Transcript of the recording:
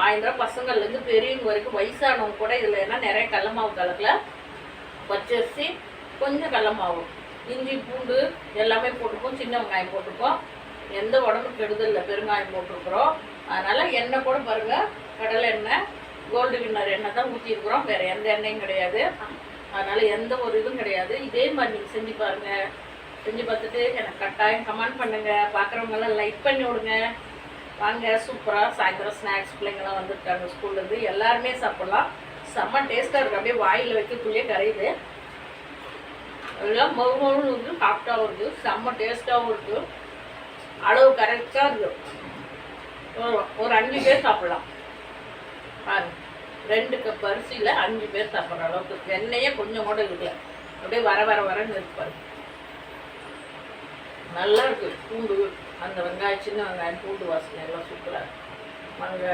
சாயந்தரம் பசங்கள்லேருந்து பெரியவங்க வரைக்கும் வயசானவங்க கூட இதில் என்ன நிறைய கடல மாவு கலக்கல, பச்சரிசி, கொஞ்சம் கடல மாவு, இஞ்சி பூண்டு எல்லாமே போட்டுப்போம், சின்ன வெங்காயம் போட்டுப்போம். எந்த உடம்புக்கு கெடுதல் இல்லை, பெருங்காயம் போட்டிருக்கிறோம். அதனால் எண்ணெய் கூட பாருங்கள், கடலை எண்ணெய், கோல்டு வின்னர் எண்ணெய் தான் ஊற்றிருக்கிறோம், வேறு எந்த எண்ணெயும் கிடையாது. அதனால் எந்த ஒரு இதுவும் கிடையாது. இதே மாதிரி நீங்கள் செஞ்சு பாருங்கள். செஞ்சு பார்த்துட்டு எனக்கு கட்டாயம் கமெண்ட் பண்ணுங்கள். பார்க்குறவங்கெல்லாம் லைக் பண்ணி விடுங்க. வாங்க, சூப்பராக சாயந்தரம் ஸ்நாக்ஸ் பிள்ளைங்கள்லாம் வந்துருக்காங்க ஸ்கூல்லேருந்து, எல்லாருமே சாப்பிட்லாம். செம்ம டேஸ்ட்டாக இருக்குது. அப்படியே வாயில் வைக்கக்குள்ளேயே கரையுது. எல்லாம் மவுன்னு இருக்குது, சாஃப்டாகவும் இருக்குது, செம்ம டேஸ்ட்டாகவும் இருக்குது. அளவு கரெக்டாக இருக்குது. ஒரு 5 பேர் சாப்பிட்லாம் பாருங்கள். 2 கப் அரிசியில் 5 பேர் சாப்பிட்ற அளவுக்கு. எண்ணெயே கொஞ்சம் கூட இருக்குல்ல, அப்படியே வரன்னு இருப்பாரு. நல்லா இருக்குது. பூண்டு, அந்த வெங்காயம், சின்ன வெங்காயம், பூண்டு வாசனை எல்லாம் சூப்பராக இருக்குது. வாங்க.